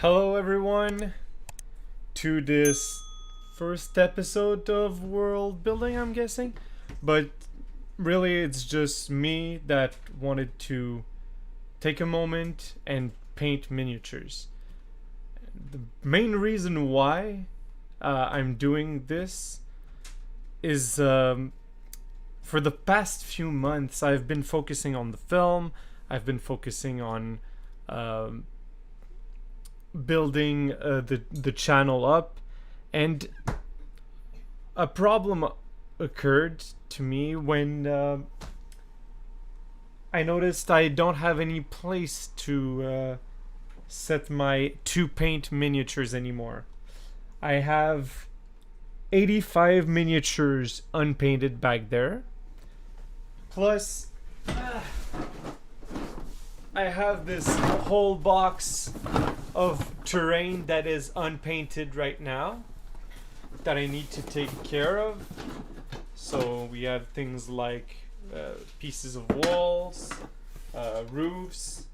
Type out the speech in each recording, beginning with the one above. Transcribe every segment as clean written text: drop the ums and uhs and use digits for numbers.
Hello everyone to this first episode of world building, I'm guessing. But really it's just me that wanted to take a moment and paint miniatures. The main reason why I'm doing this is for the past few months I've been focusing on the film. I've been focusing on building the channel up, and a problem occurred to me when I noticed I don't have any place to set my to paint miniatures anymore. I have 85 miniatures unpainted back there, plus I have this whole box of terrain that is unpainted right now that I need to take care of. So we have things like pieces of walls, roofs.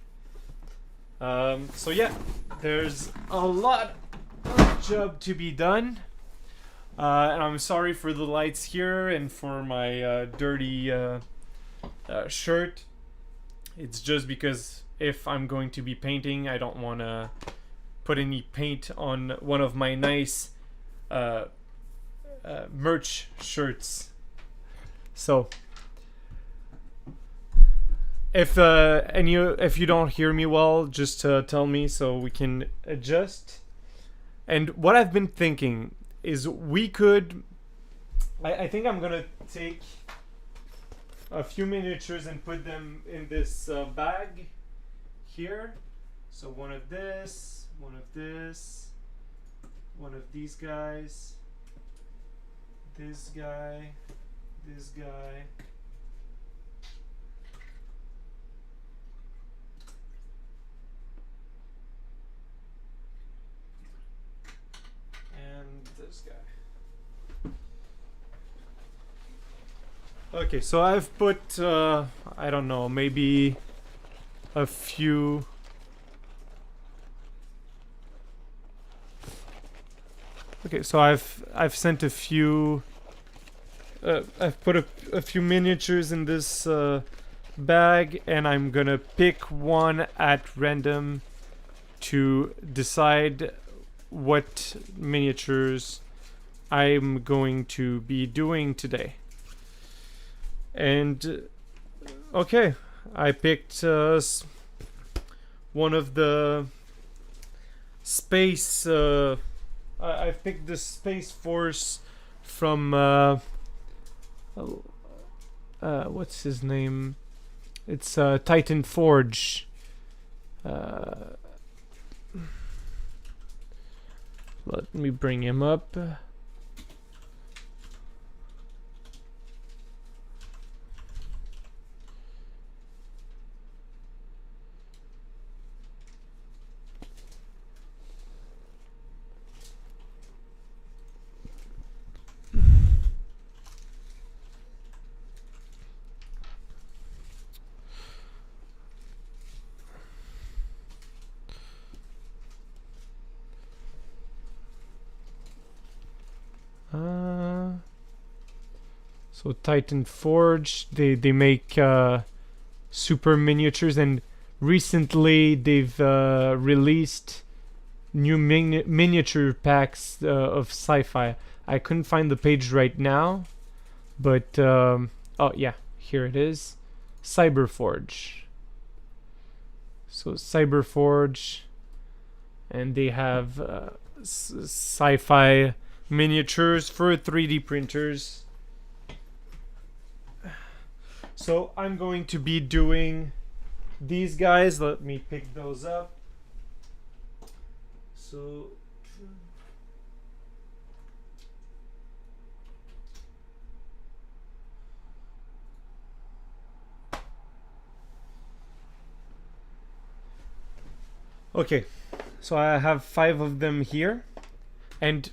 So yeah, there's a lot of job to be done. And I'm sorry for the lights here and for my dirty shirt. It's just because if I'm going to be painting, I don't want to put any paint on one of my nice merch shirts. So if you don't hear me well, just tell me so we can adjust. And what I've been thinking is we could I think I'm gonna take a few miniatures and put them in this bag here. So one of this, one of this, one of these guys, this guy, this guy, and this guy. Okay, so I've put I don't know, maybe a few. Okay, so I've sent a few. I've put a few miniatures in this bag, and I'm gonna pick one at random to decide what miniatures I'm going to be doing today. And okay, I picked one of the space. I've picked the Space Force from what's his name? It's Titanforge. Let me bring him up. So Titanforge, they make super miniatures, and recently they've released new miniature packs of sci-fi. I couldn't find the page right now, but oh yeah, here it is. Cyberforge. So Cyberforge, and they have sci-fi miniatures for 3D printers. So I'm going to be doing these guys. Let me pick those up. So okay, so I have 5 of them here. And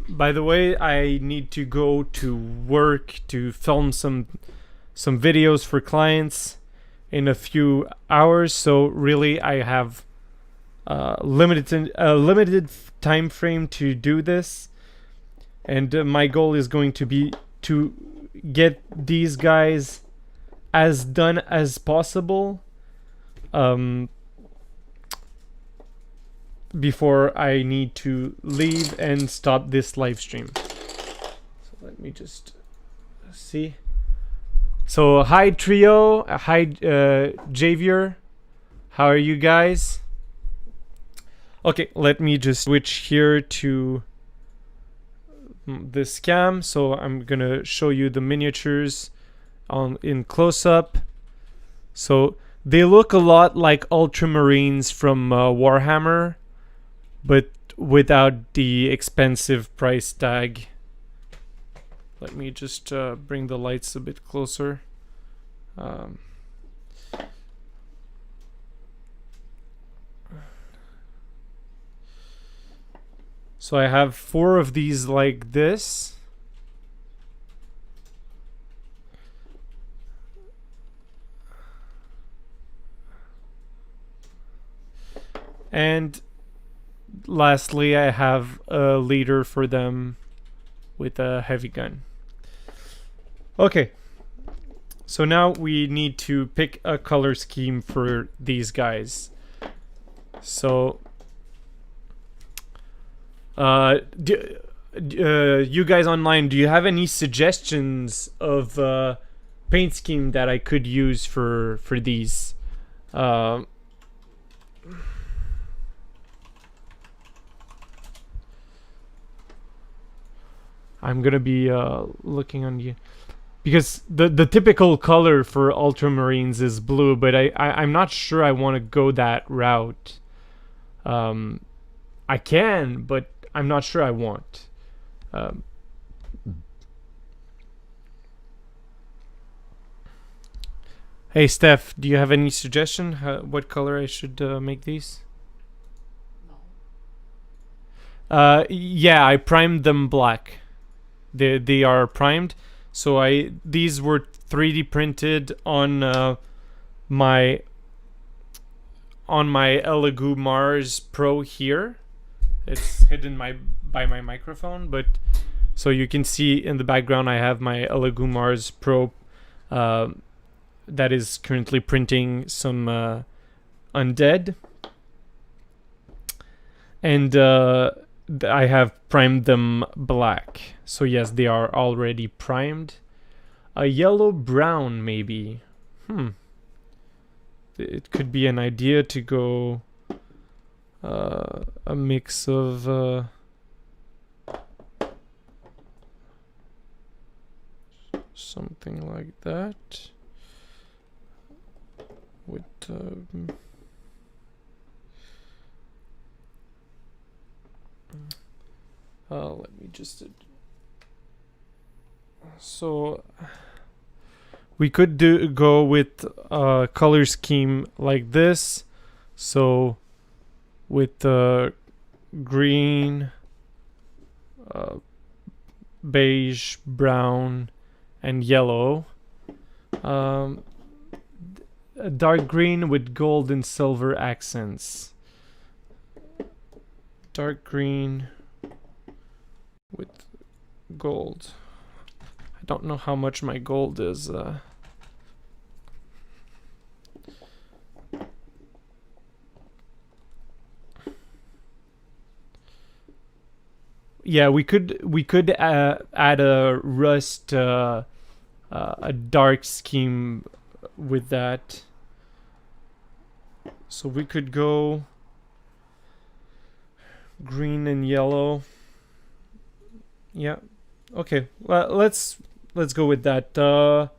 by the way, I need to go to work to film some videos for clients in a few hours, so really I have limited time frame to do this, and my goal is going to be to get these guys as done as possible before I need to leave and stop this live stream. So let me just see. So hi Trio, hi Javier, how are you guys? Okay, let me just switch here to this cam. So I'm gonna show you the miniatures in close-up. So they look a lot like Ultramarines from Warhammer, but without the expensive price tag. Let me just bring the lights a bit closer. So I have 4 of these like this. And lastly, I have a leader for them with a heavy gun. Okay, so now we need to pick a color scheme for these guys. So you guys online, do you have any suggestions of paint scheme that I could use for these? I'm gonna be looking on you because the typical color for Ultramarines is blue, but I'm not sure I want to go that route. I can, but I'm not sure I want. Hey Steph, do you have any suggestion what color I should make these? No. Yeah, I primed them black. They are primed. So these were 3D printed on my Elegoo Mars Pro here. It's hidden by my microphone, but so you can see in the background I have my Elegoo Mars Pro that is currently printing some undead, and I have primed them black. So yes, they are already primed. A yellow brown maybe. It could be an idea to go a mix of something like that with let me just so we could go with a color scheme like this. So with green, beige, brown, and yellow. A dark green with gold and silver accents. Dark green with gold. I don't know how much my gold is. Yeah, we could add a rust, a dark scheme with that. So we could go green and yellow. Yeah. Okay. Well, let's go with that.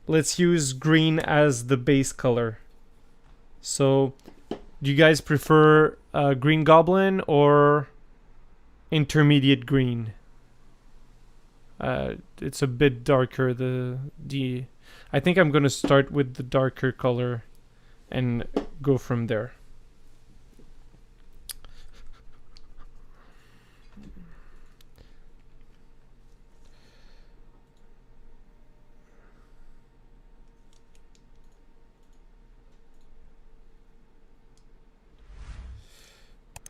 Let's use green as the base color. So, do you guys prefer green goblin or intermediate green? It's a bit darker. I think I'm gonna start with the darker color and go from there.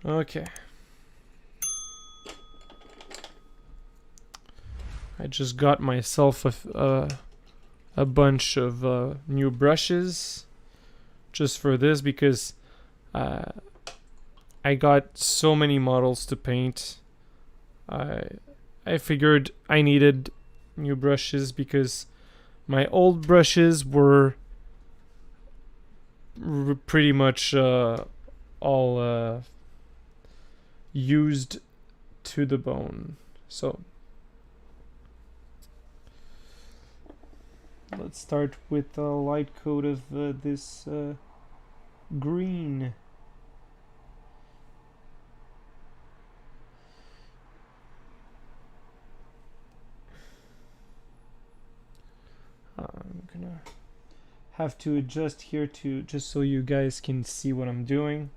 Okay. I just got myself a bunch of new brushes just for this because I got so many models to paint. I figured I needed new brushes because my old brushes were pretty much all used to the bone. So let's start with a light coat of this green. I'm gonna have to adjust here to just so you guys can see what I'm doing.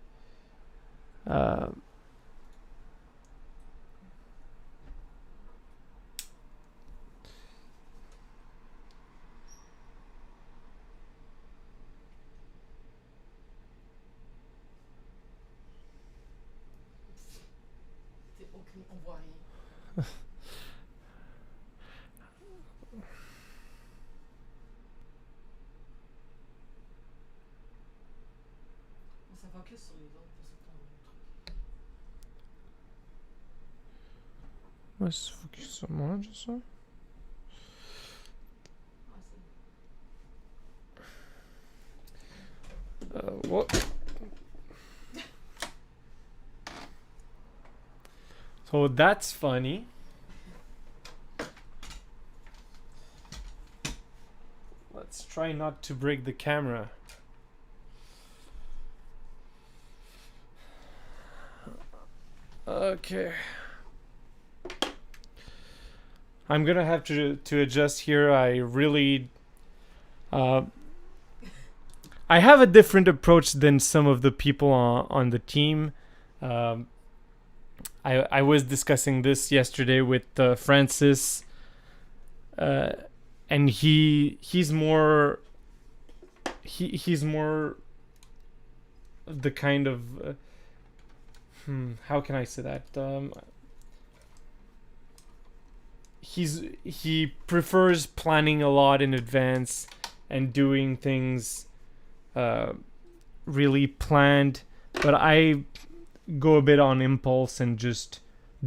Ouais, se focus sur moi, juste ça. What? So that's funny. Let's try not to break the camera. Okay. I'm gonna have to adjust here. I really I have a different approach than some of the people on the team. I was discussing this yesterday with Francis, and he's more the kind of how can I say that? He prefers planning a lot in advance and doing things really planned, but I go a bit on impulse and just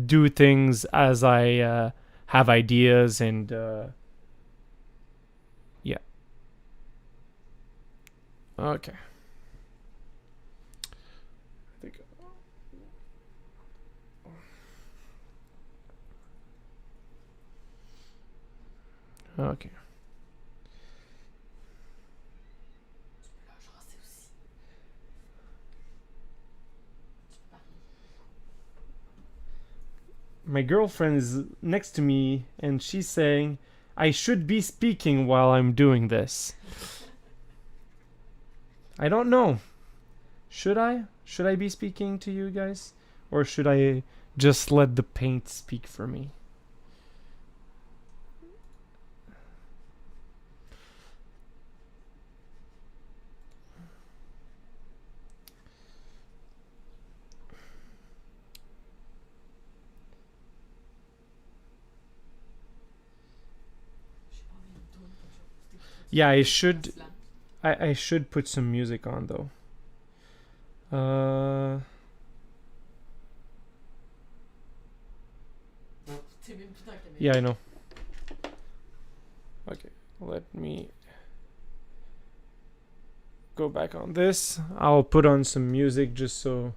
do things as I have ideas and yeah. Okay. I think. Okay. My girlfriend is next to me and she's saying I should be speaking while I'm doing this. I don't know. Should I? Should I be speaking to you guys? Or should I just let the paint speak for me? Yeah, I should put some music on though. Yeah, I know. Okay, let me go back on this. I'll put on some music just so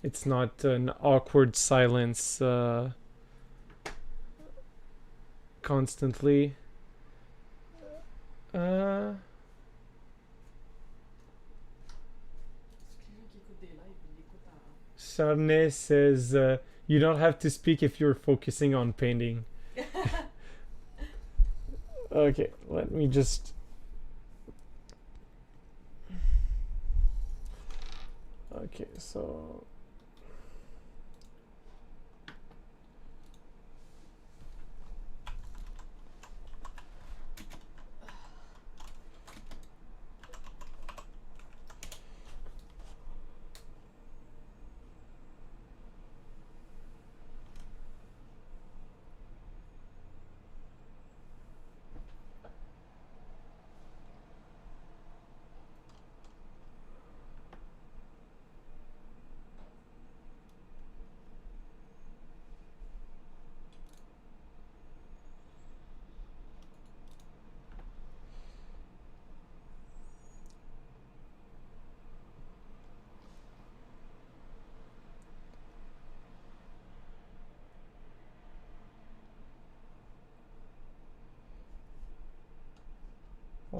it's not an awkward silence constantly. Sarne says you don't have to speak if you're focusing on painting. Okay, let me just. Okay, so.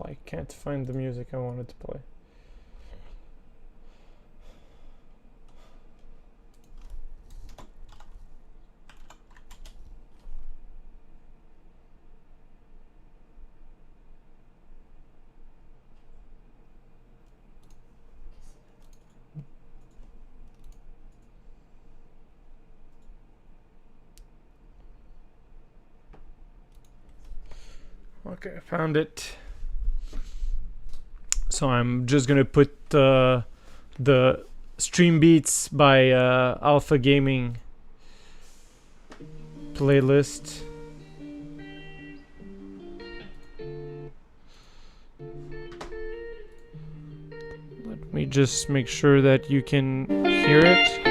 I can't find the music I wanted to play. Okay, I found it. So I'm just gonna put the Stream Beats by Alpha Gaming playlist. Let me just make sure that you can hear it.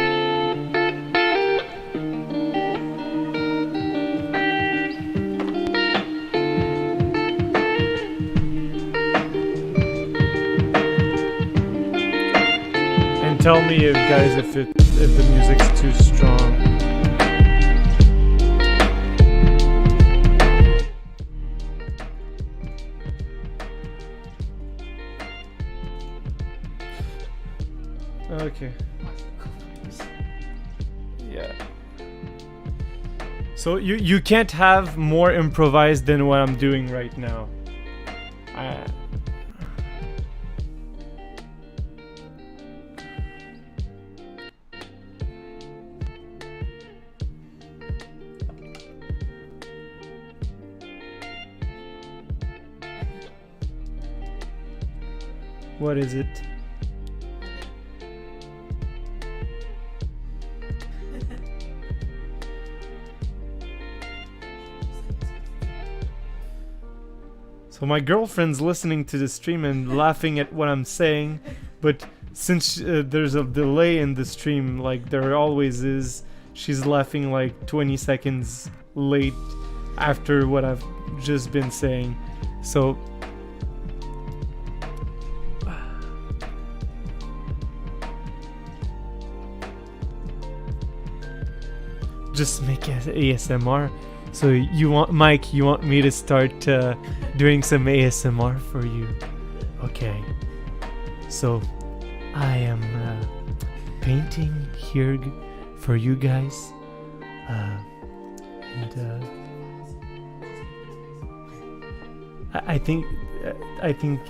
Tell me, guys, if the music's too strong. Okay. Yeah. So you can't have more improvised than what I'm doing right now. What is it? So my girlfriend's listening to the stream and laughing at what I'm saying, but since there's a delay in the stream, like there always is, she's laughing like 20 seconds late after what I've just been saying. So just make it ASMR. So you want, Mike, you want me to start doing some ASMR for you? Okay. So I am painting here for you guys. I think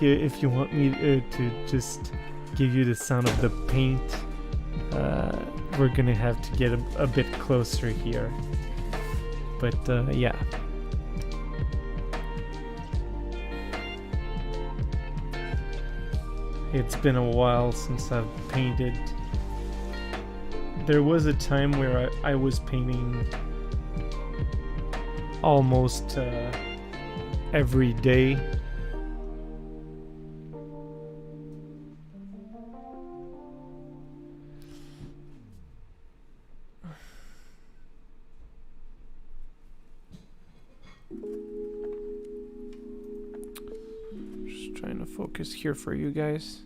if you want me to just give you the sound of the paint, we're gonna have to get a bit closer here. But yeah. It's been a while since I've painted. There was a time where I was painting almost every day. Just trying to focus here for you guys.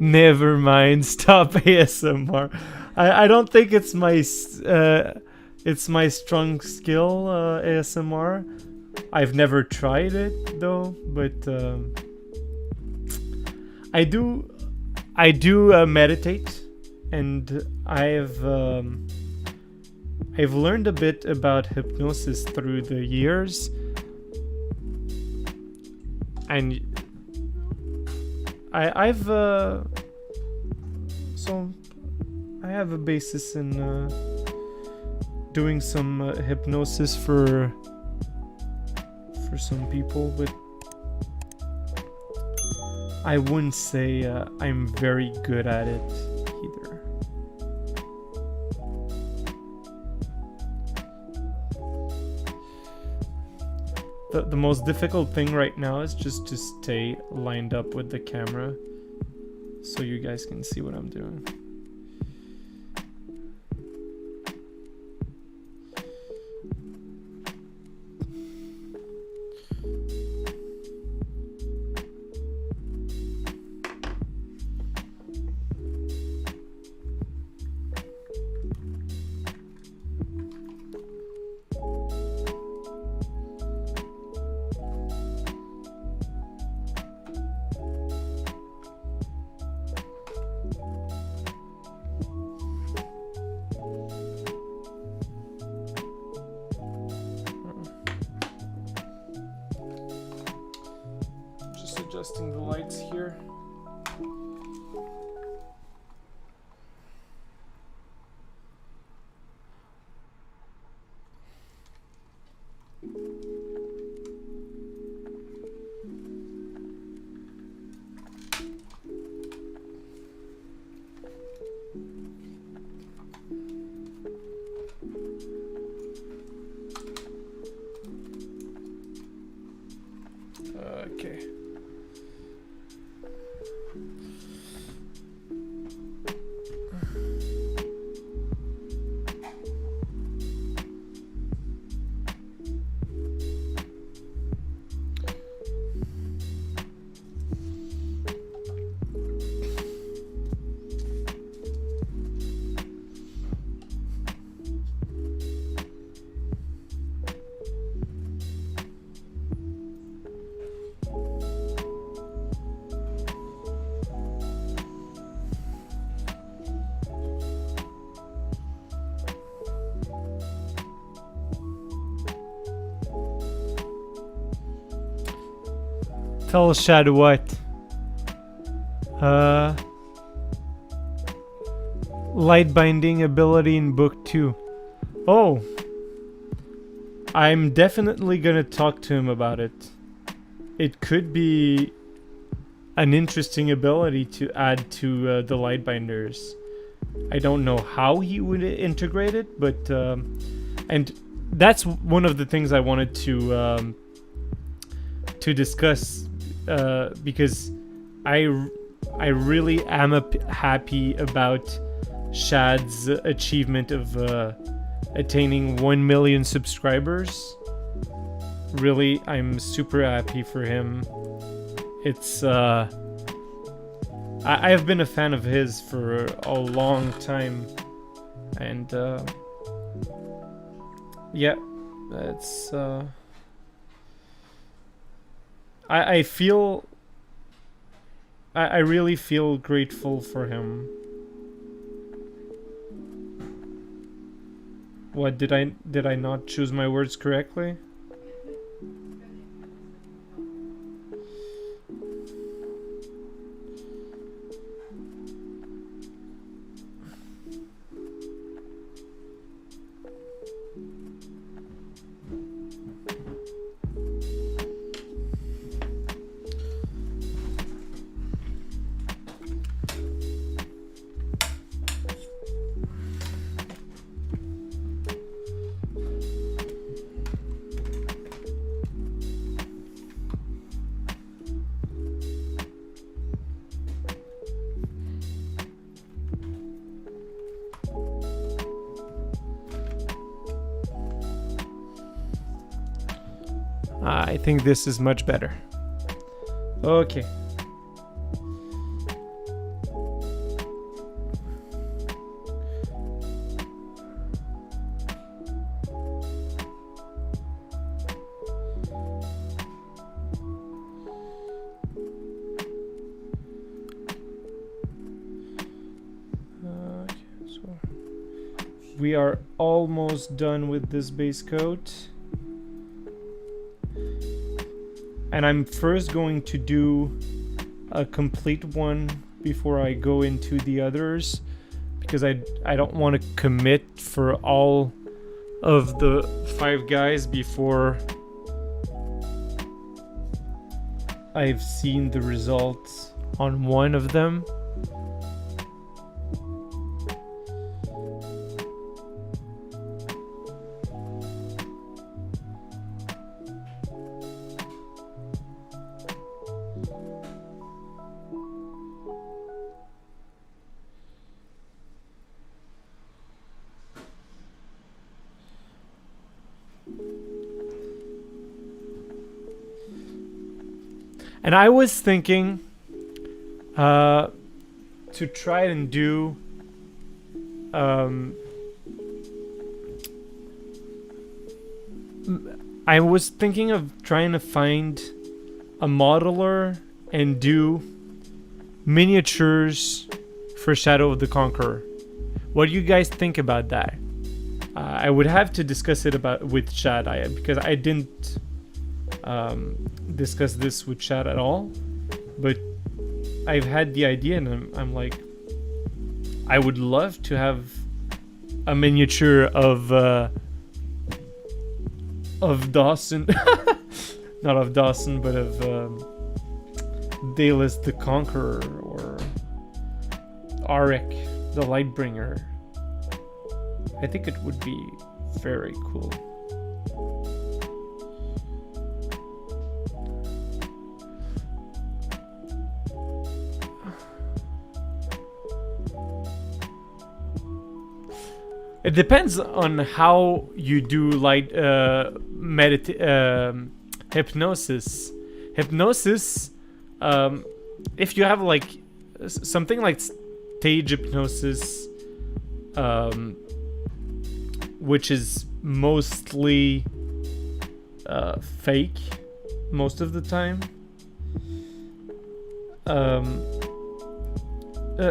Never mind, stop ASMR. I don't think it's my strong skill, ASMR. I've never tried it though, but I do meditate, and I've learned a bit about hypnosis through the years, and I have a basis in doing some hypnosis for some people, but I wouldn't say I'm very good at it either. The most difficult thing right now is just to stay lined up with the camera so you guys can see what I'm doing. adjusting the lights here. Okay. Tell Shad what? Light binding ability in book 2. Oh. I'm definitely gonna talk to him about it. It could be an interesting ability to add to the light binders. I don't know how he would integrate it, but and that's one of the things I wanted to discuss. Because I really am happy about Shad's achievement of attaining 1 million subscribers. Really, I'm super happy for him. It's I have been a fan of his for a long time, and yeah, it's I feel I really feel grateful for him. What did I not choose my words correctly? I think this is much better. Okay. So we are almost done with this base coat. And I'm first going to do a complete one before I go into the others, because I don't want to commit for all of the 5 guys before I've seen the results on one of them. And I was thinking to try and do I was thinking of trying to find a modeler and do miniatures for Shadow of the Conqueror. What do you guys think about that? I would have to discuss it with Chad because I didn't discuss this with Chad at all. but I've had the idea, and I'm like, I would love to have a miniature of Dawson, not of Dawson, but of Dallas the Conqueror, or Arik the Lightbringer. I think it would be very cool. It depends on how you do light hypnosis. Hypnosis, if you have like something like stage hypnosis, which is mostly fake most of the time.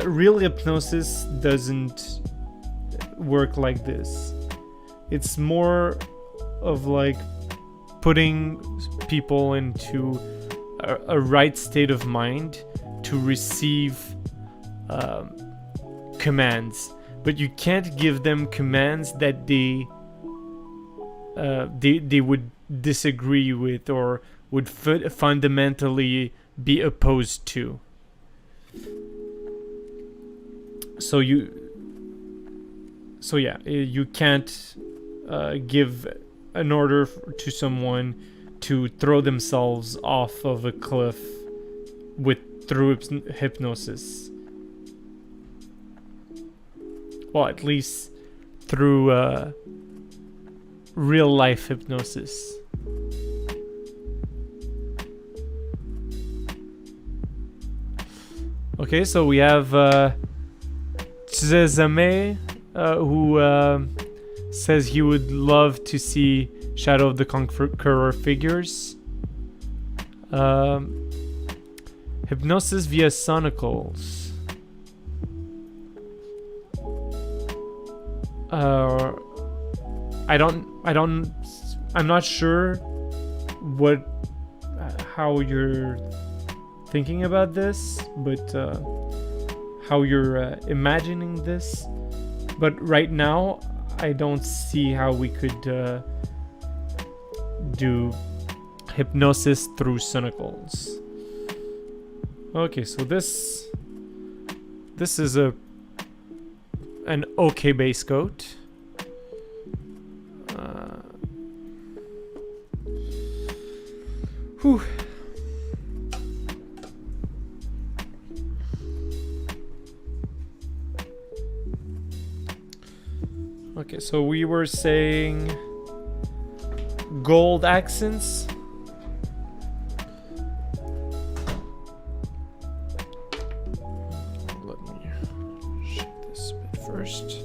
Real hypnosis doesn't work like this. It's more of like putting people into a right state of mind to receive commands, but you can't give them commands that they would disagree with or would fundamentally be opposed to. So yeah, you can't give an order to someone to throw themselves off of a cliff through hypnosis. Well, at least through real life hypnosis. Okay, so we have Tsezame, who says he would love to see Shadow of the Conqueror figures. Hypnosis via sonicals. I'm not sure how you're thinking about this, but how you're imagining this. But right now, I don't see how we could do hypnosis through sonicals. Okay, so this is an okay base coat. Whew. Okay, so we were saying gold accents. Let me check this bit first.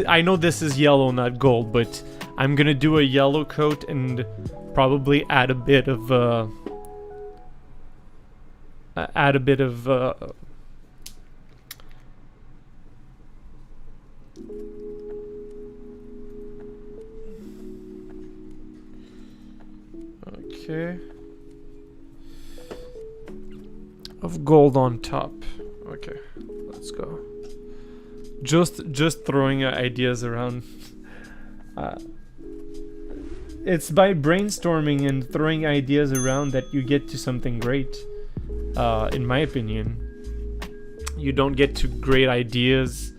I know this is yellow, not gold, but I'm gonna do a yellow coat and probably add a bit of okay, of gold on top. Okay, let's go. Just throwing ideas around. It's by brainstorming and throwing ideas around that you get to something great. In my opinion, you don't get to great ideas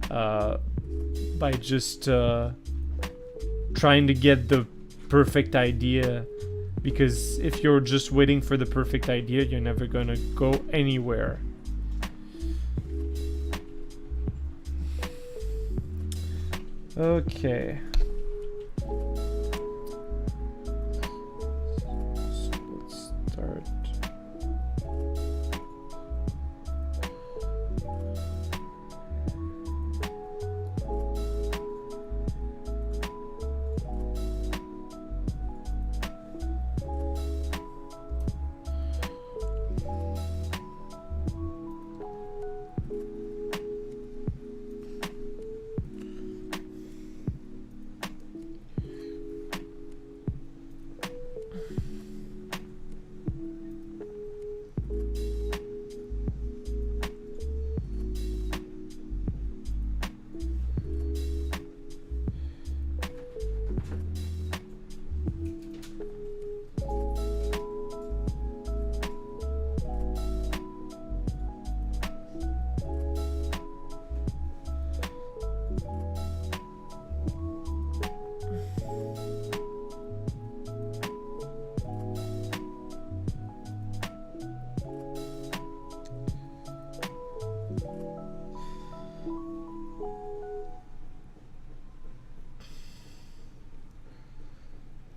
by just trying to get the perfect idea, because if you're just waiting for the perfect idea, you're never gonna go anywhere. Okay. So let's start.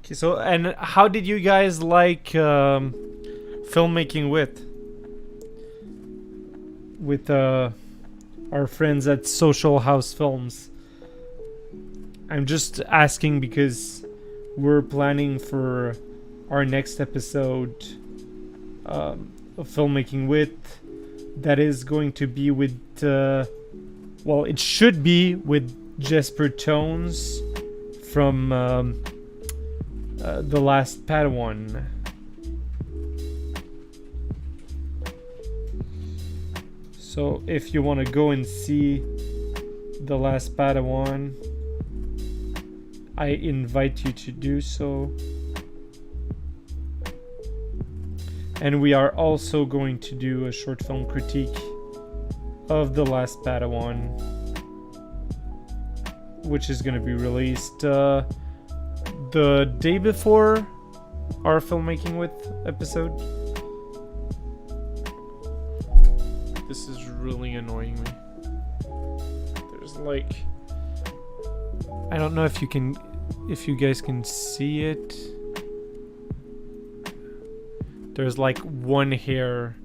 Okay, so and how did you guys like filmmaking with our friends at Social House Films? I'm just asking because we're planning for our next episode of filmmaking with that is going to be with well, it should be with Jesper Tones from The Last Padawan. So if you want to go and see The Last Padawan, I invite you to do so. And we are also going to do a short film critique of The Last Padawan, which is going to be released the day before our filmmaking with episode. This is really annoying me. There's like, I don't know if you guys can see it. There's like one hair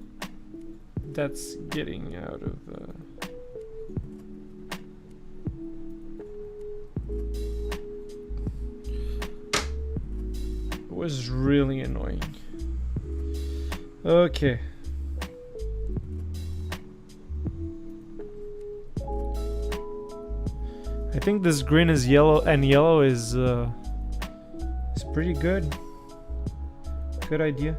that's getting out of it was really annoying. Okay. I think this green is yellow, and yellow is pretty good. Good idea.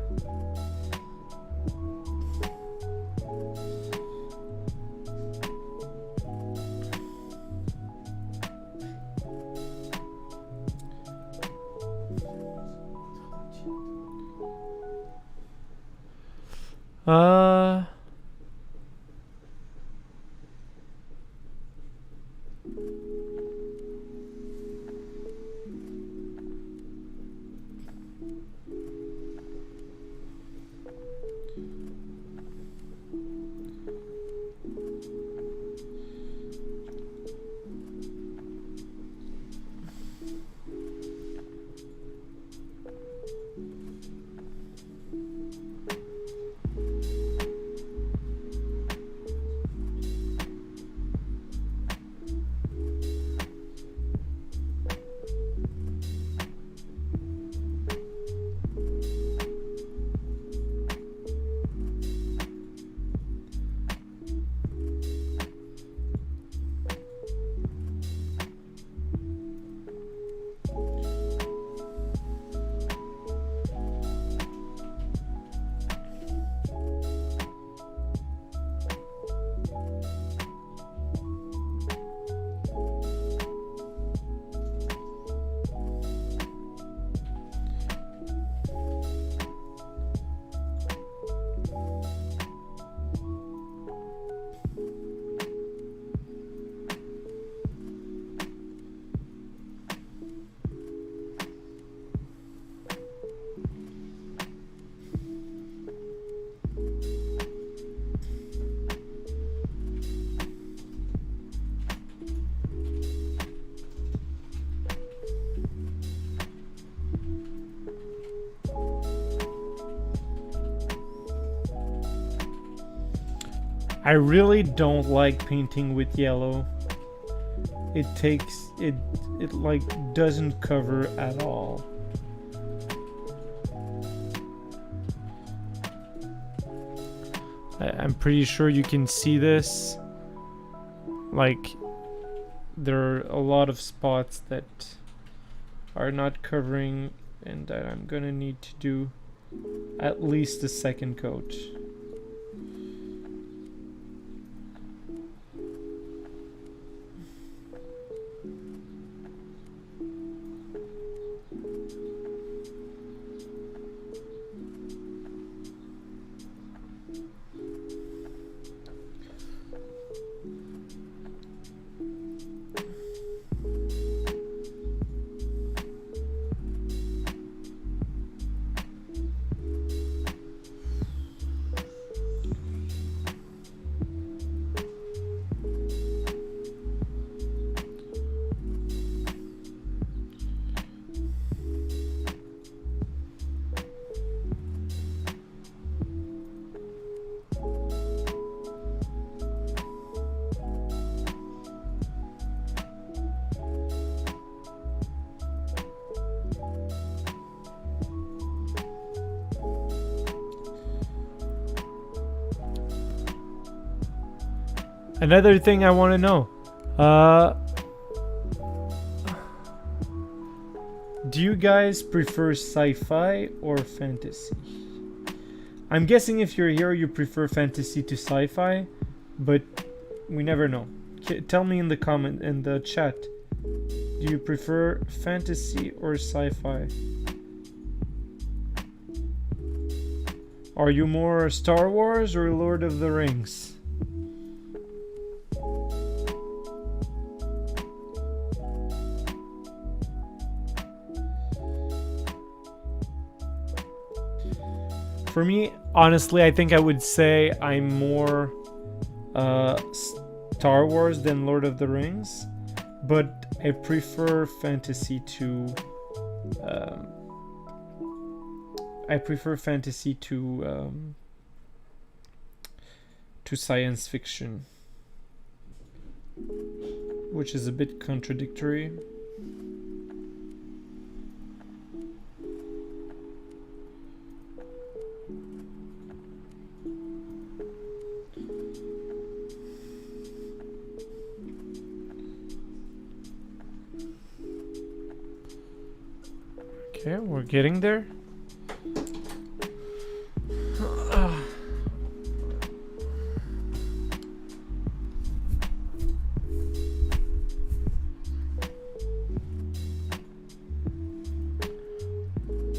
I really don't like painting with yellow. It like doesn't cover at all. I'm pretty sure you can see this. Like, there are a lot of spots that are not covering, and that I'm gonna need to do at least a second coat. Another thing I want to know. Do you guys prefer sci-fi or fantasy? I'm guessing if you're here, you prefer fantasy to sci-fi, but we never know. Tell me in the chat. Do you prefer fantasy or sci-fi? Are you more Star Wars or Lord of the Rings? For me, honestly, I think I would say I'm more Star Wars than Lord of the Rings, but I prefer fantasy to science fiction, which is a bit contradictory. Okay, we're getting there.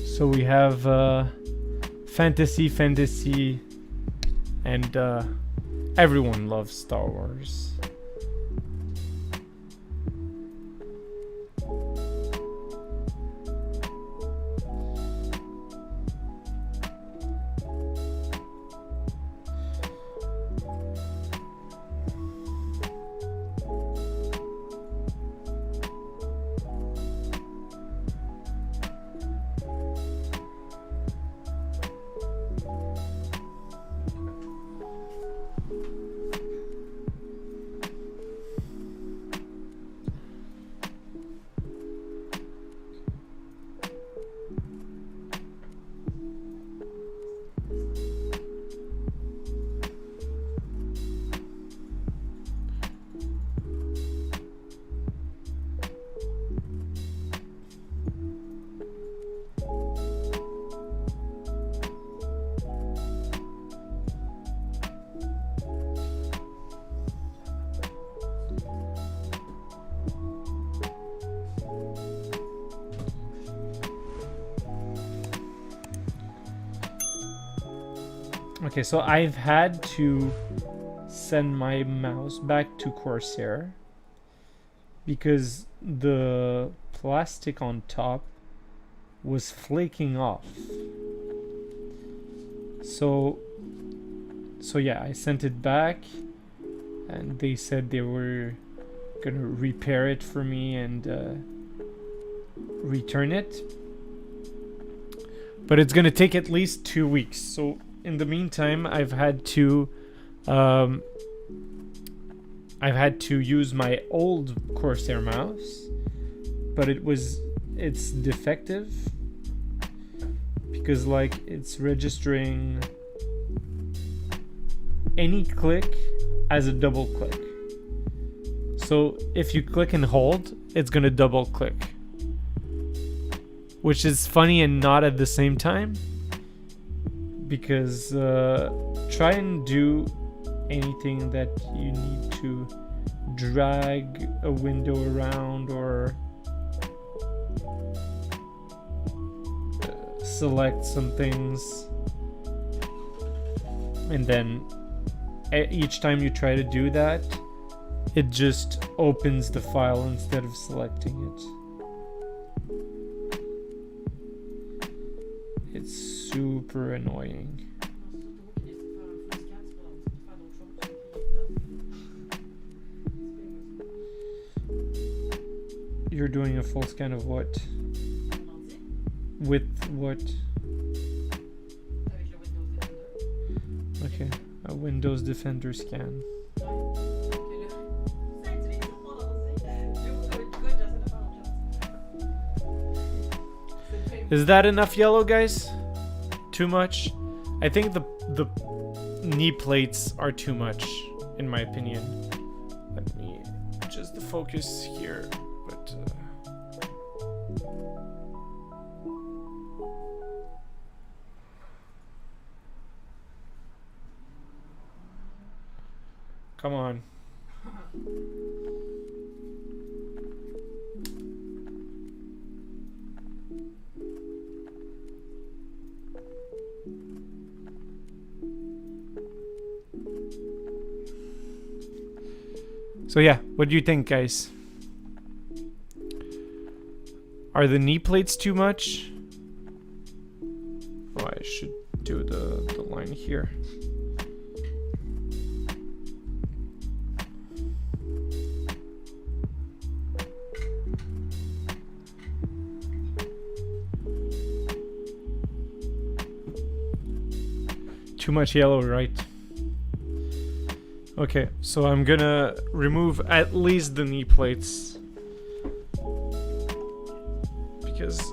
So we have fantasy, and everyone loves Star Wars. Okay, so I've had to send my mouse back to Corsair because the plastic on top was flaking off. So yeah, I sent it back and they said they were gonna repair it for me and return it. But it's gonna take at least 2 weeks. So in the meantime, I've had to use my old Corsair mouse, but it's defective because like it's registering any click as a double click. So if you click and hold, it's gonna double click, which is funny and not at the same time. Because try and do anything that you need to drag a window around or select some things, and then each time you try to do that, it just opens the file instead of selecting it. It's super annoying. You're doing a full scan of what? With what? Okay, a Windows Defender scan. Is that enough yellow, guys? Too much? I think the knee plates are too much. in my opinion. Let me adjust the focus here, but come on. So yeah, what do you think, guys? Are the knee plates too much? Oh, I should do the line here. Too much yellow, right? Okay, so I'm gonna remove at least the knee plates. Because...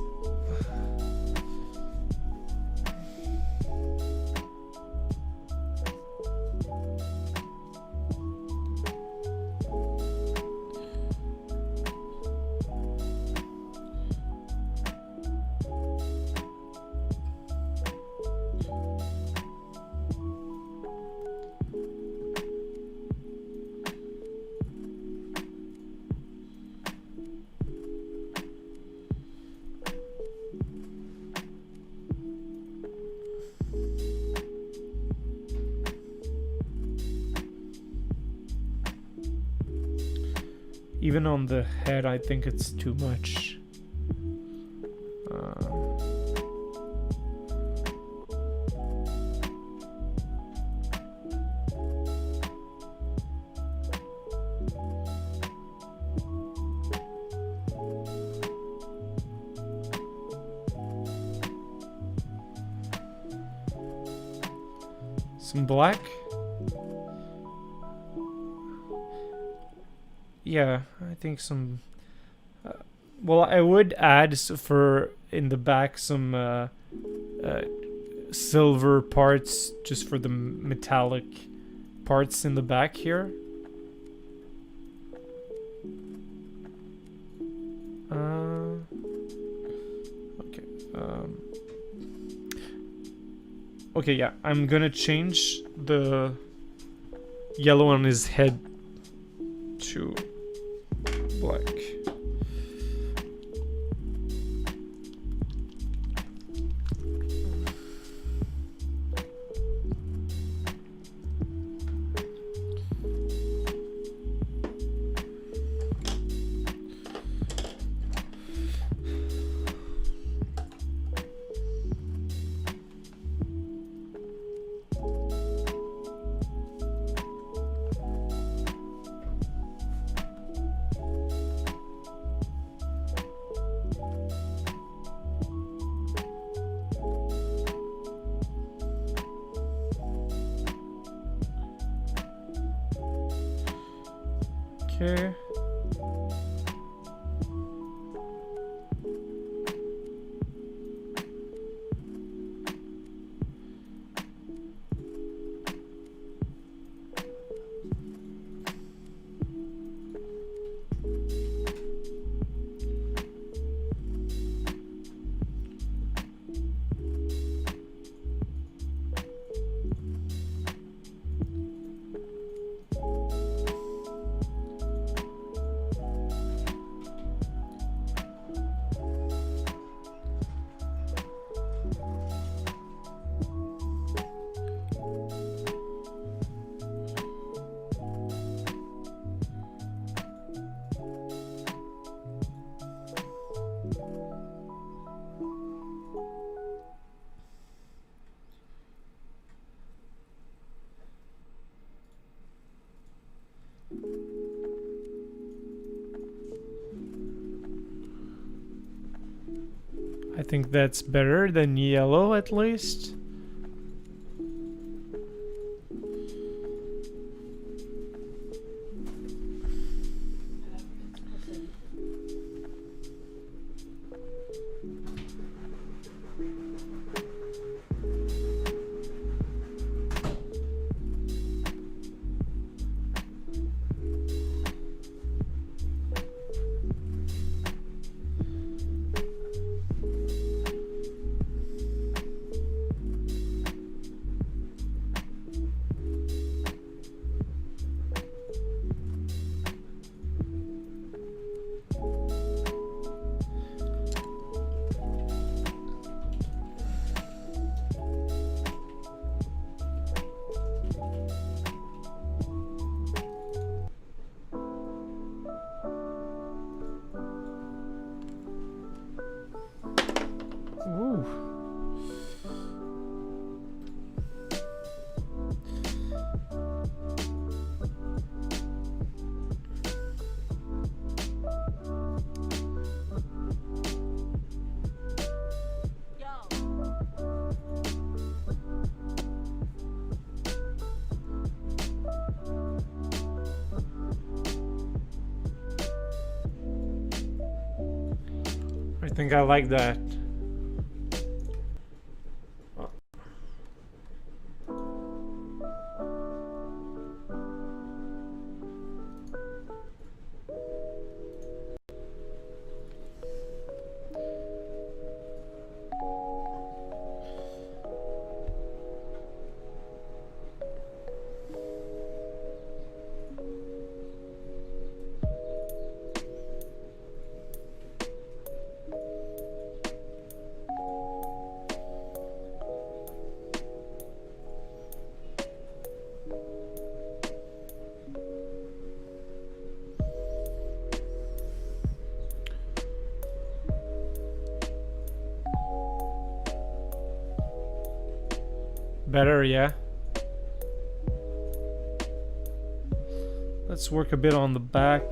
even on the head, I think it's too much. Some black? Yeah, I think some... well, I would add for in the back some silver parts just for the metallic parts in the back here. Okay. Okay, yeah, I'm gonna change the yellow on his head to black. Okay. I think that's better than yellow, at least. think I like that. Better, yeah. Let's work a bit on the back.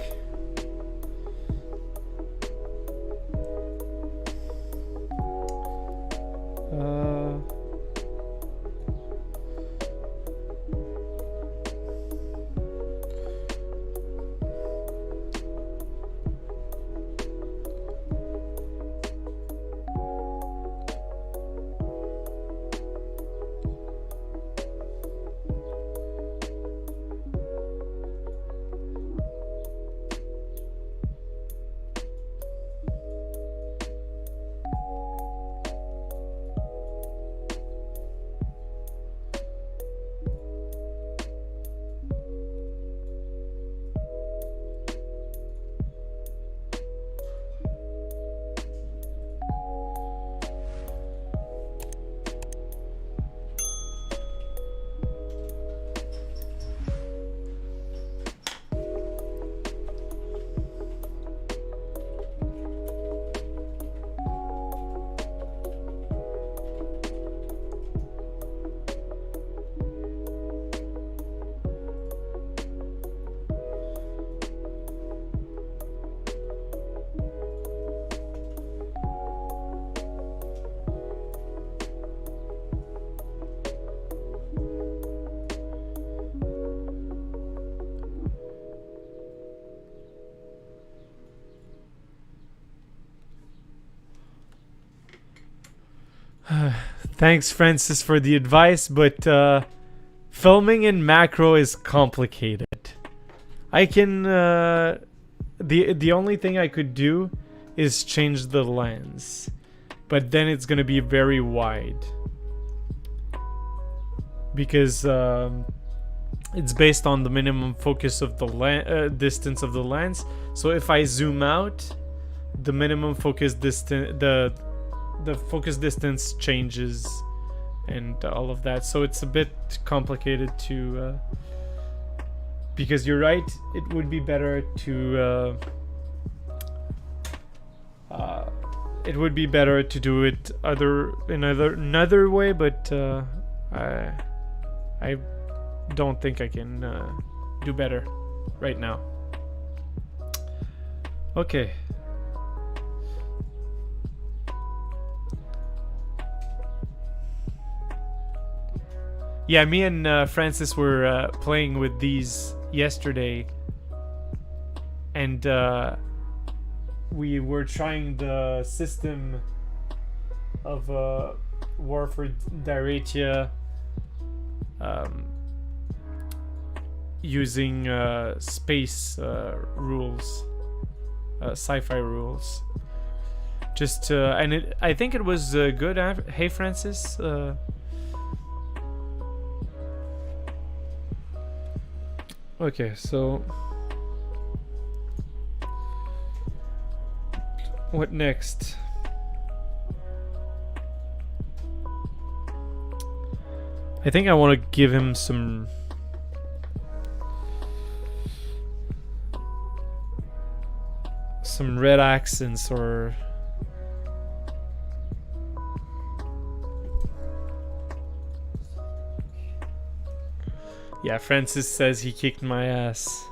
Thanks, Francis, for the advice, but filming in macro is complicated. I can the only thing I could do is change the lens, but then it's gonna be very wide because it's based on the minimum focus of the distance of the lens. So if I zoom out, the minimum focus distance, the focus distance changes and all of that. So it's a bit complicated to because you're right, it would be better to do it another way, but I don't think I can do better right now. Okay. Yeah, me and Francis were playing with these yesterday, and we were trying the system of War for Diratia using space rules, sci-fi rules. Just and I think it was good. Hey, Francis. Okay, so what next? I think I want to give him some red accents or yeah, Francis says he kicked my ass.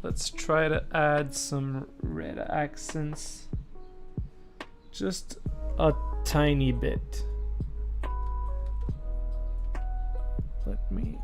Let's try to add some red accents. Just a tiny bit. Let me...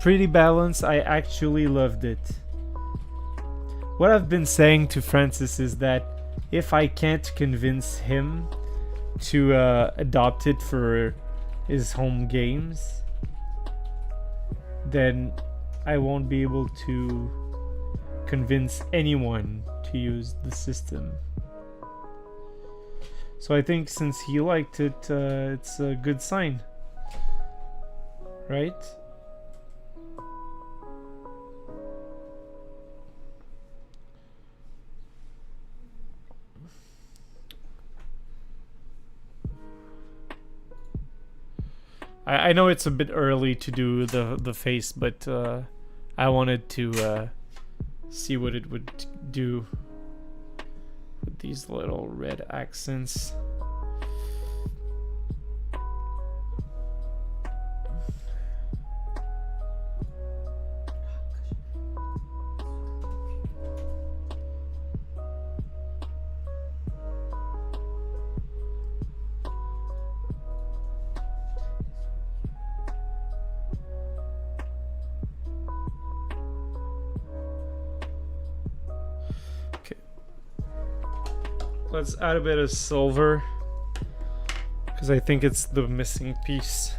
Pretty balanced. I actually loved it. What I've been saying to Francis is that if I can't convince him to adopt it for his home games, then I won't be able to convince anyone to use the system. So I think since he liked it, it's a good sign, right? I know it's a bit early to do the face, but I wanted to see what it would do with these little red accents. Let's add a bit of silver, because I think it's the missing piece.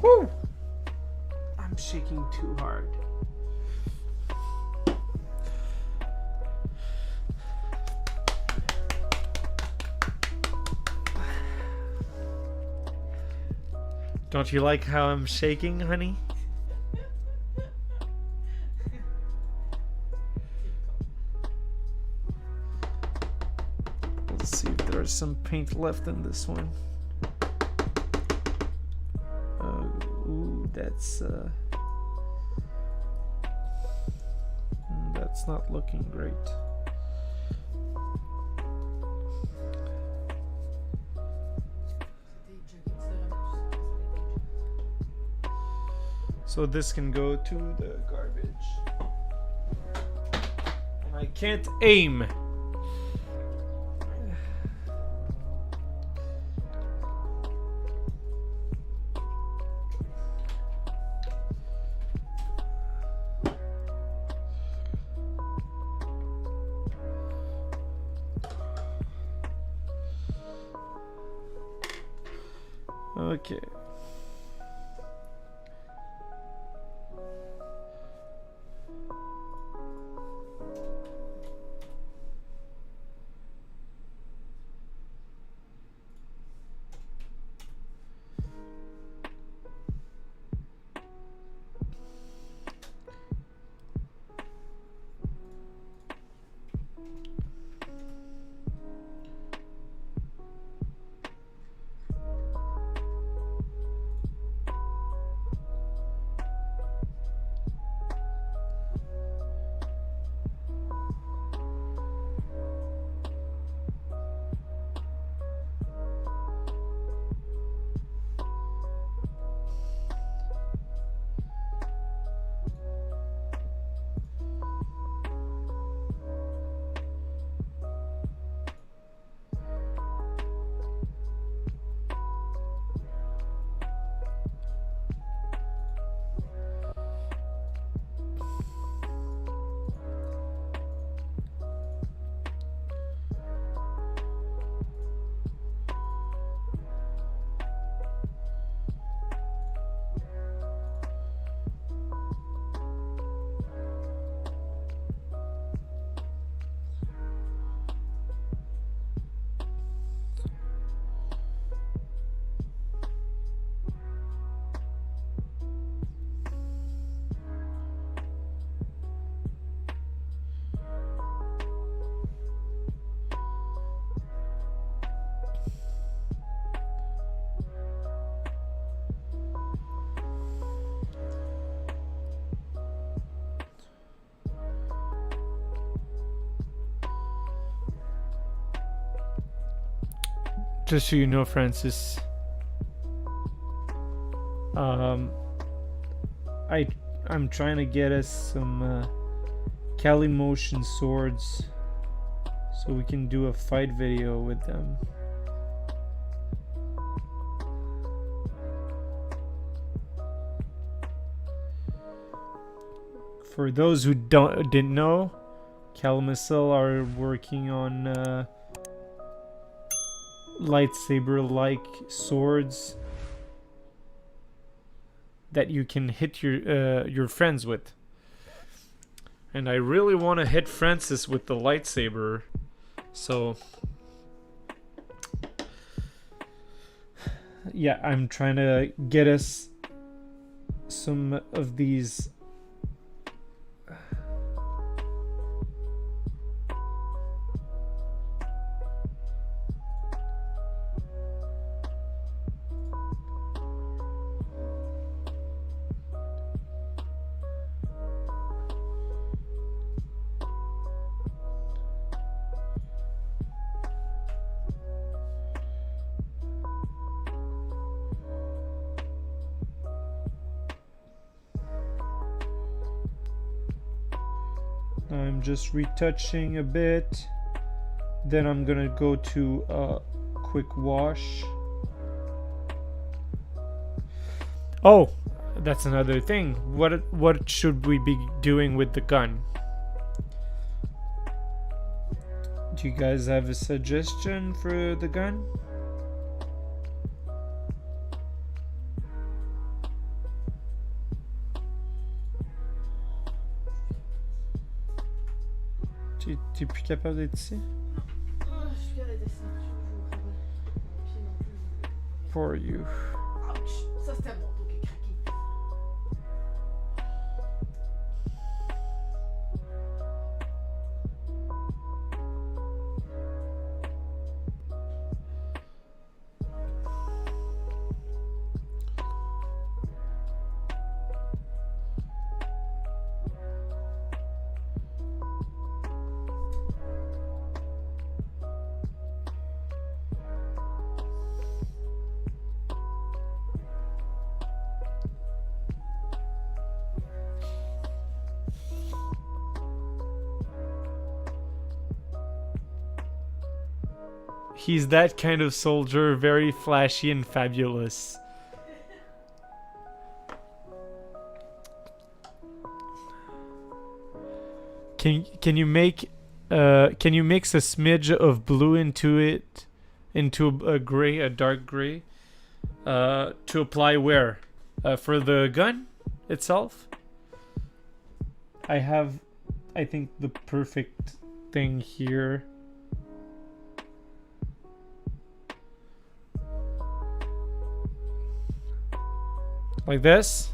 Woo! I'm shaking too hard. Don't you like how I'm shaking, honey? There's some paint left in this one. Ooh, that's not looking great. So this can go to the garbage. And I can't aim. Okay. Just so you know, Francis, I'm trying to get us some Kali Motion swords so we can do a fight video with them. For those who didn't know, Calamisel are working on lightsaber-like swords that you can hit your friends with. And I really want to hit Francis with the lightsaber, so yeah, I'm trying to get us some of these I'm just retouching a bit, then I'm gonna go to a quick wash. Oh, that's another thing. What should we be doing with the gun? Do you guys have a suggestion for the gun? Tu es plus capable d'être ici? Non, je suis capable d'être ici. Mon pied non plus. For you. Ouch! Ça c'était mon dos qui a craqué. He's that kind of soldier, very flashy and fabulous. Can you mix a smidge of blue into it, into a gray, a dark gray, to apply where? For the gun itself? I have, I think, the perfect thing here. Like this.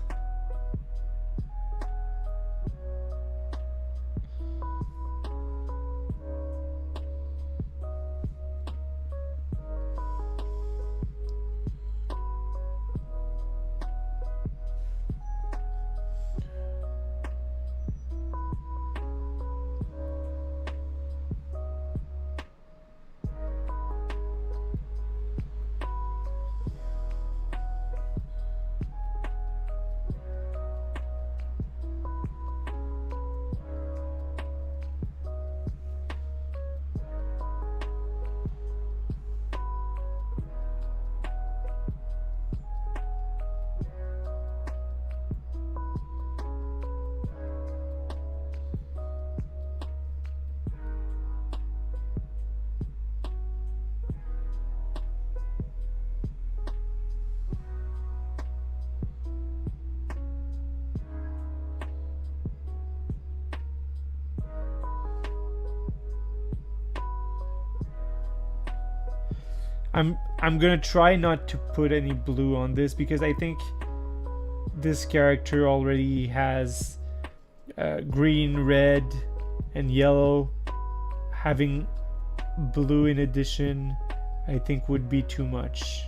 I'm gonna try not to put any blue on this because I think this character already has green, red, and yellow. Having blue in addition, I think would be too much.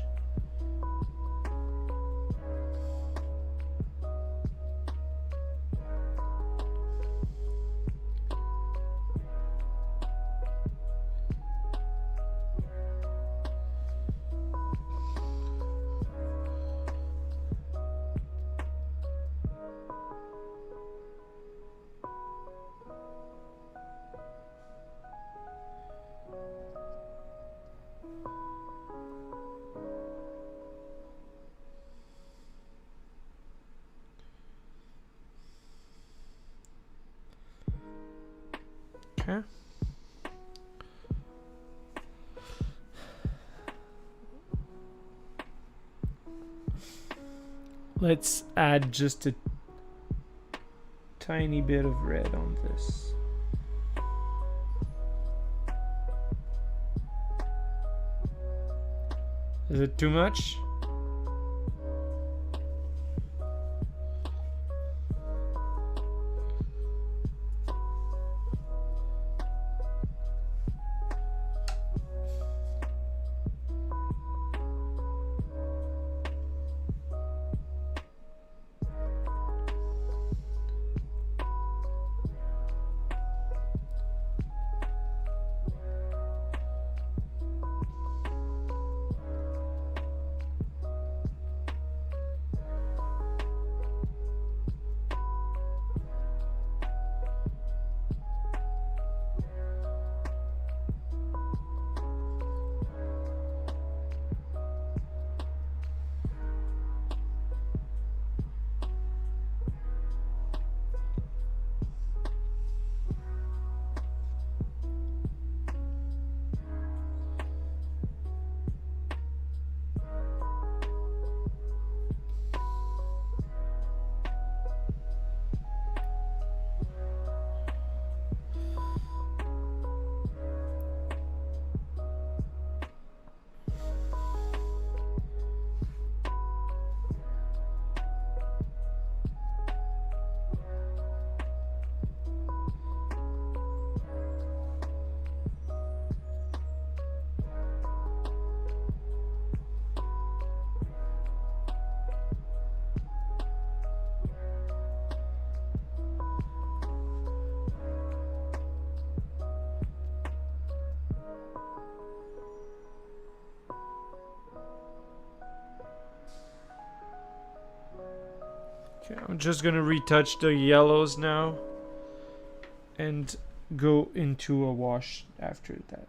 Let's add just a tiny bit of red on this. Is it too much? Okay, I'm just gonna retouch the yellows now and go into a wash after that.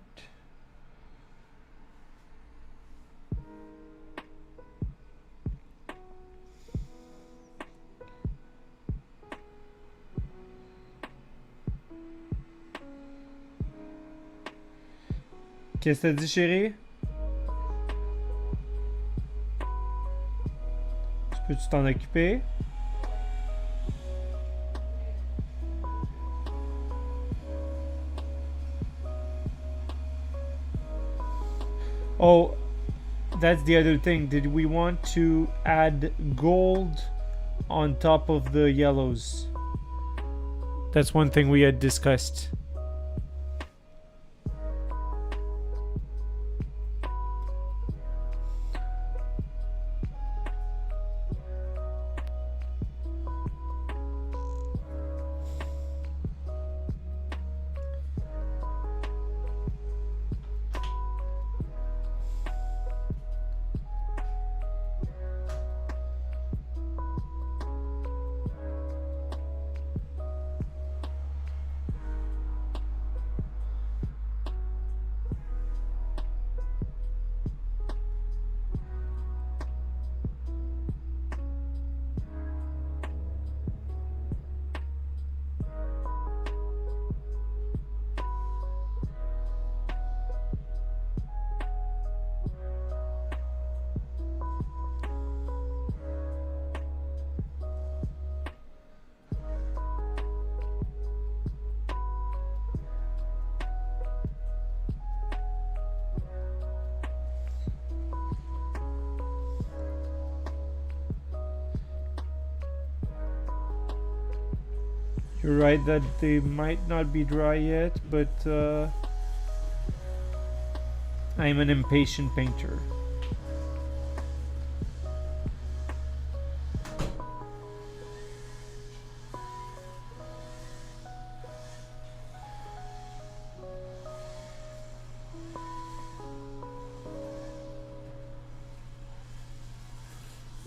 Qu'est-ce que t'as dit, chérie? Peux-tu t'en occuper? Oh, that's the other thing. Did we want to add gold on top of the yellows? That's one thing we had discussed. You're right that they might not be dry yet, but I'm an impatient painter.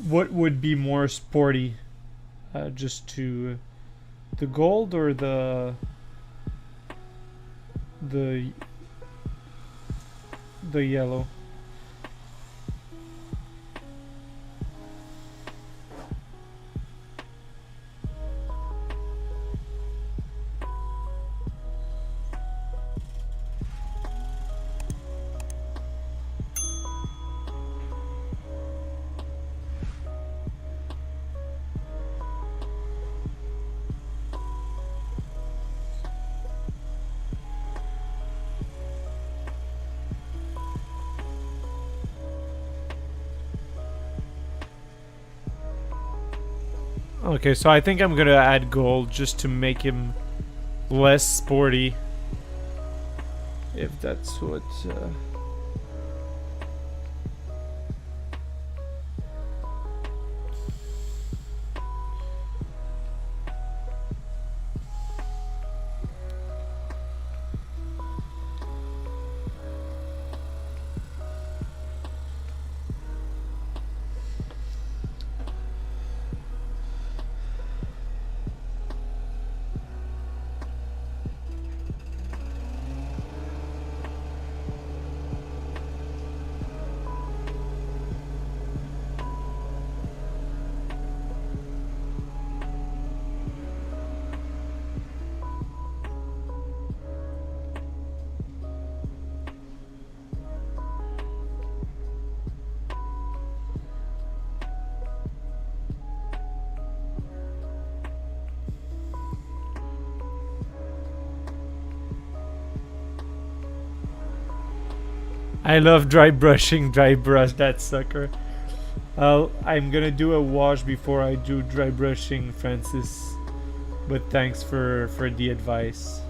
What would be more sporty? Just to the gold or the yellow? Okay, so I think I'm gonna add gold just to make him less sporty. If that's what... I love dry brushing. Dry brush that sucker. I'm gonna do a wash before I do dry brushing, Francis. But thanks for the advice.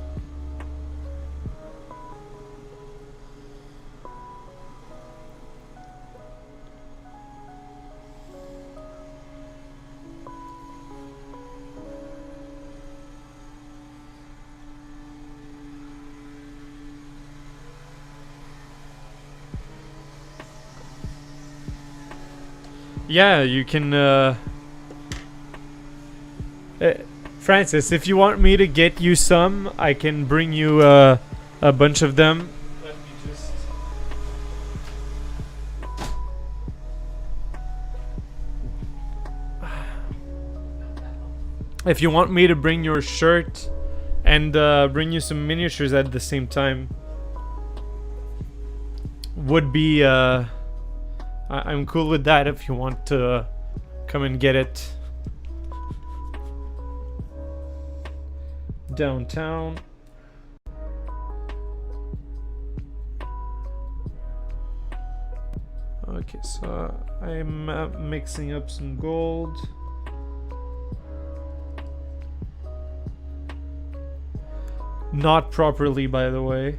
Yeah, you can, Francis, if you want me to get you some, I can bring you, a bunch of them. Let me just... If you want me to bring your shirt and, bring you some miniatures at the same time, would be, I'm cool with that if you want to come and get it. Downtown. Okay, so I'm mixing up some gold. Not properly, by the way.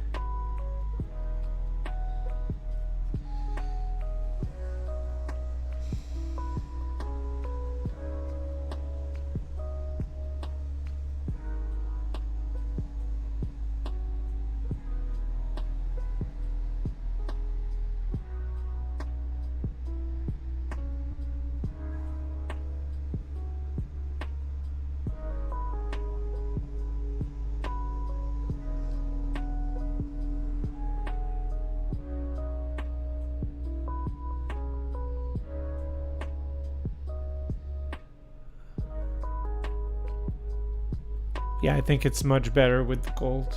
Yeah, I think it's much better with the gold.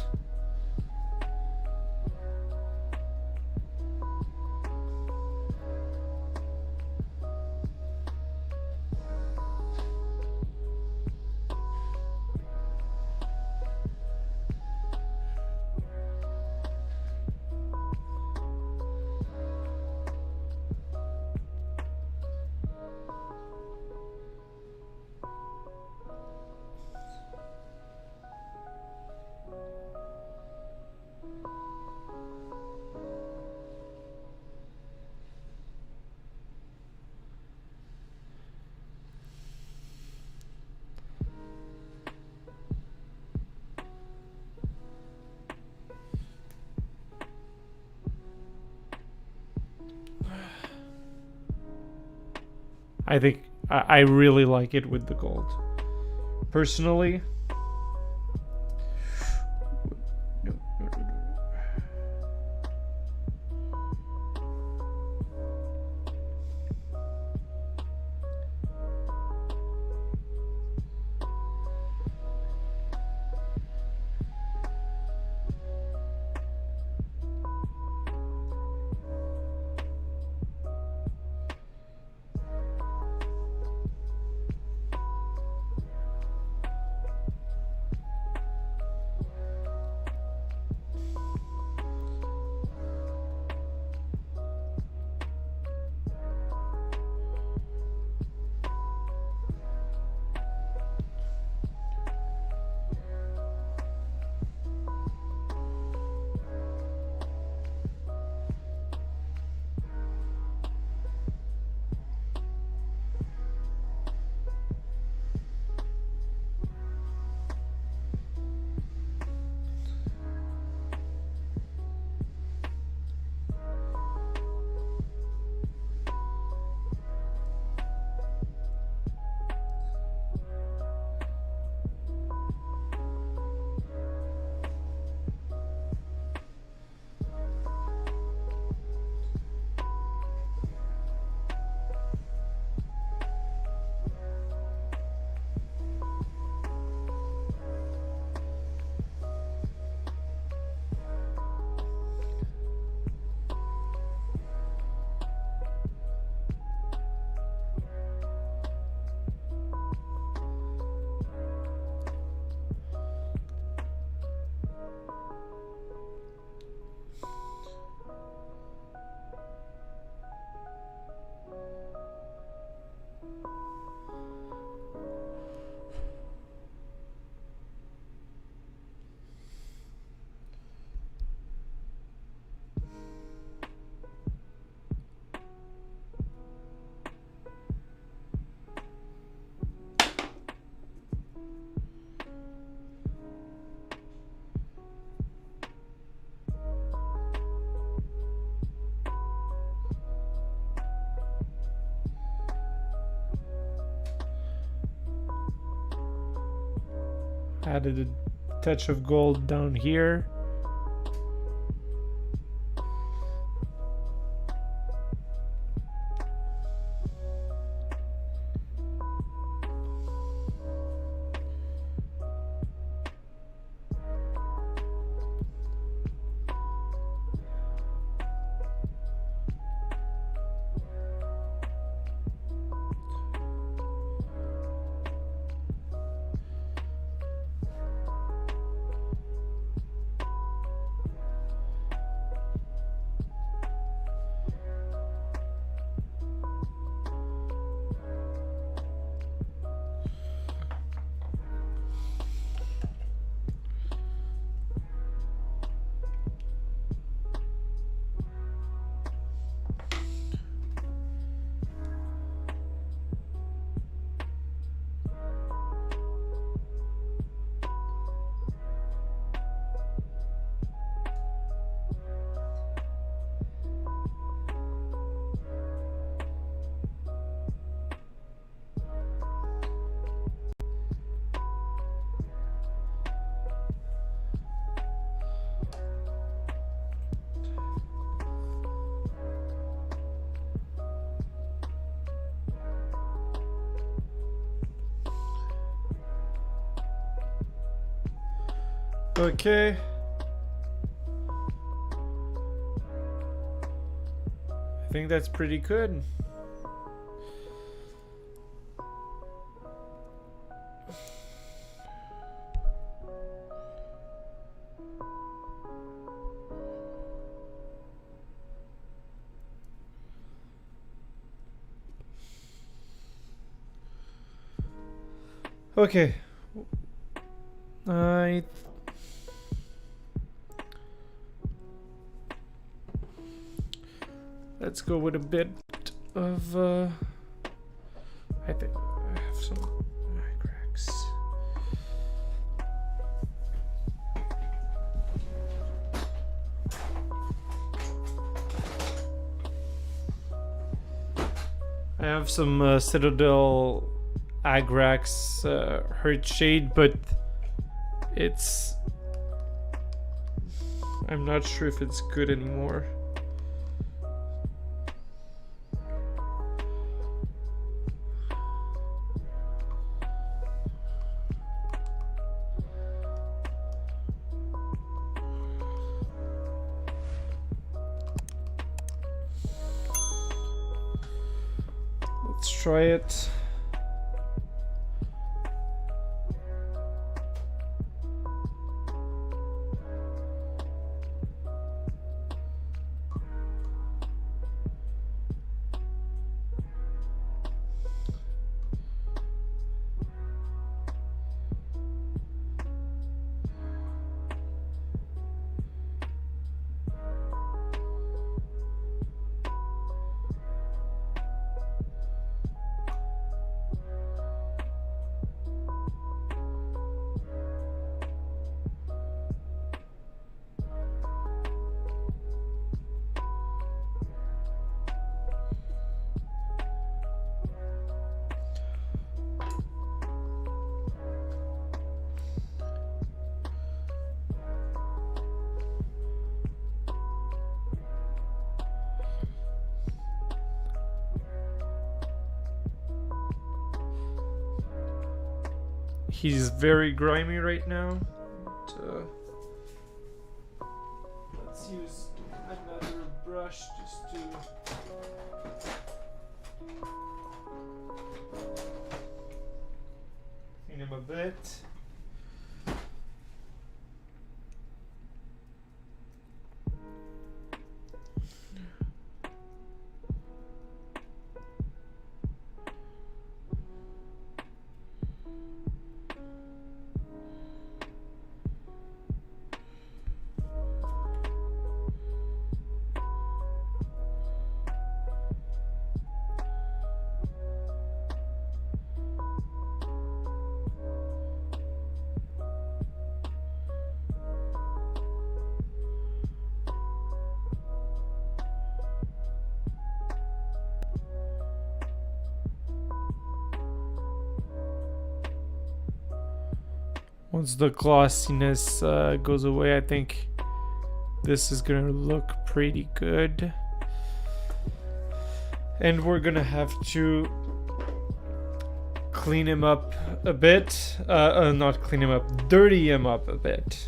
I think I really like it with the gold. Personally. Added a touch of gold down here. Okay. I think that's pretty good. Okay. Let's go with a bit of I think I have some cracks. I have some Citadel Agrax Hurt Shade, but I'm not sure if it's good anymore. Let's try it. He's very grimy right now. But, let's use another brush just to clean him a bit. Once the glossiness goes away, I think this is gonna look pretty good. And we're gonna have to clean him up a bit. Not clean him up, dirty him up a bit.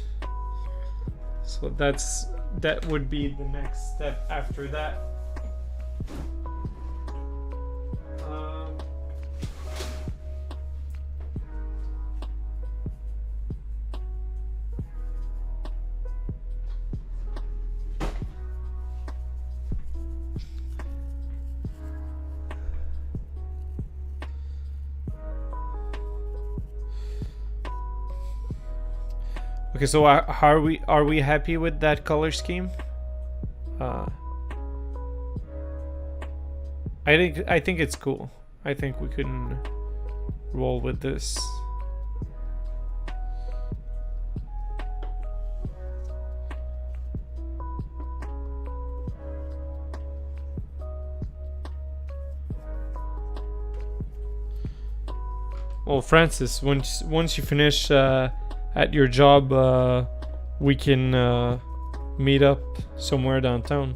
So that would be the next step after that. Okay, so are we happy with that color scheme? I think it's cool. I think we can roll with this. Well, Francis, once you finish at your job, we can meet up somewhere downtown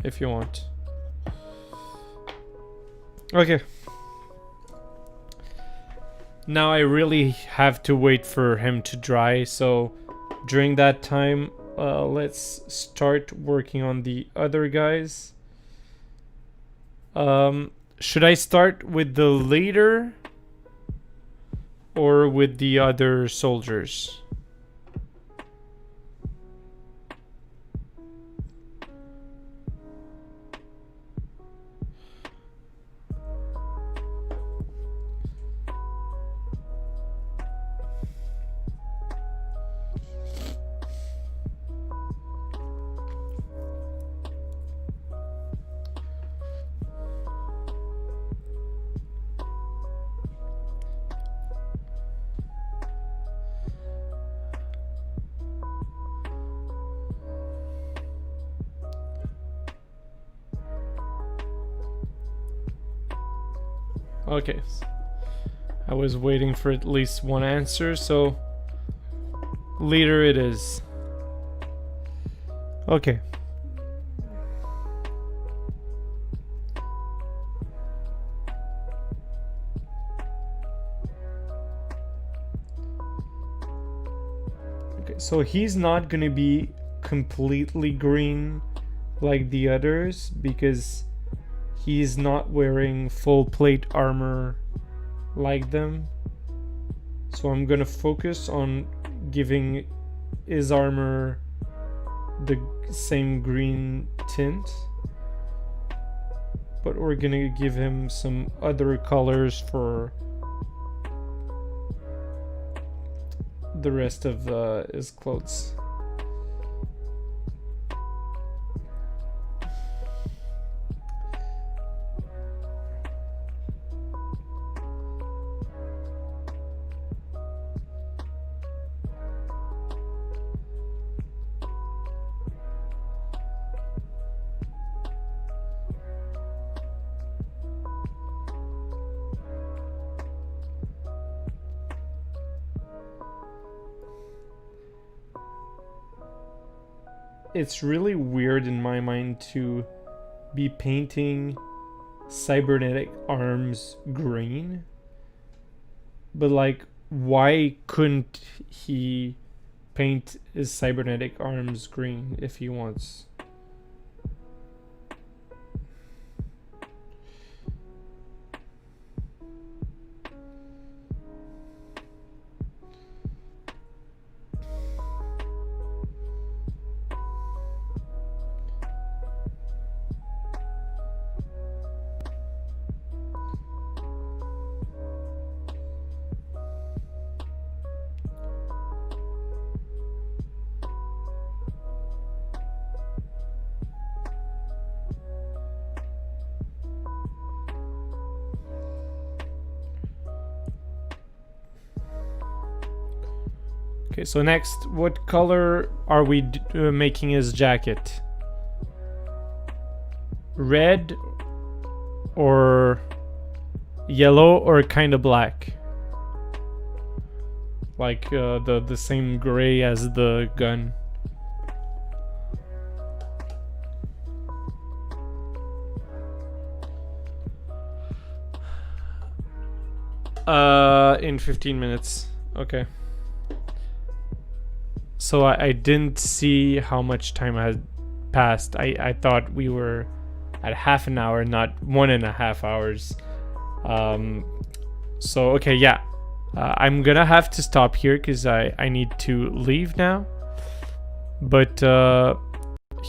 if you want. Okay. Now I really have to wait for him to dry, so during that time, let's start working on the other guys. Should I start with the leader or with the other soldiers? Okay, I was waiting for at least one answer, so leader it is. Okay. Okay, so he's not gonna be completely green like the others because he's not wearing full plate armor like them. So I'm gonna focus on giving his armor the same green tint. But we're gonna give him some other colors for the rest of his clothes. It's really weird in my mind to be painting cybernetic arms green, but like, why couldn't he paint his cybernetic arms green if he wants? Okay, so next, what color are we making his jacket? Red or yellow or kind of black? like the same gray as the gun. In 15 minutes. Okay. So I didn't see how much time had passed. I thought we were at half an hour, not 1.5 hours. So okay, yeah. I'm gonna have to stop here because I need to leave now. But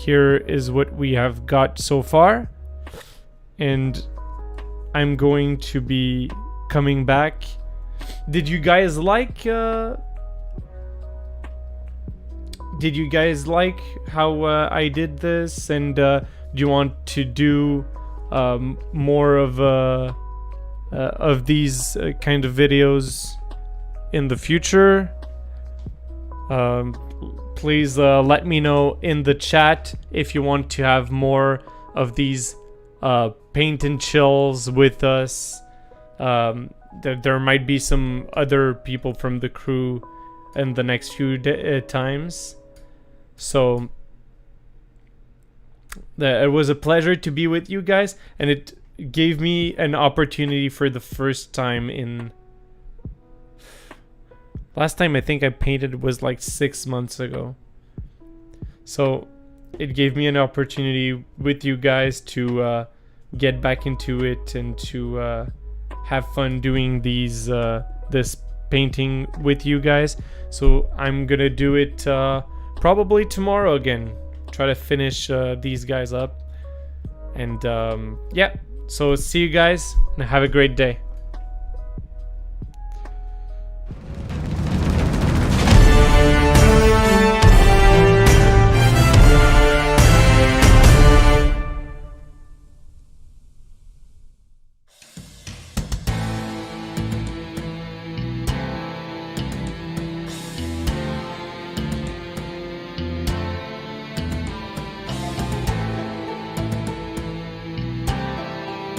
here is what we have got so far. And I'm going to be coming back. Did you guys like how I did this? And do you want to do more of these kind of videos in the future? Please let me know in the chat if you want to have more of these paint and chills with us. There might be some other people from the crew in the next few times. So it was a pleasure to be with you guys, and it gave me an opportunity for the first time in... Last time I think I painted was like 6 months ago. So it gave me an opportunity with you guys to get back into it and to have fun doing these this painting with you guys. So I'm gonna do it probably tomorrow again. Try to finish these guys up. And yeah, so see you guys and have a great day.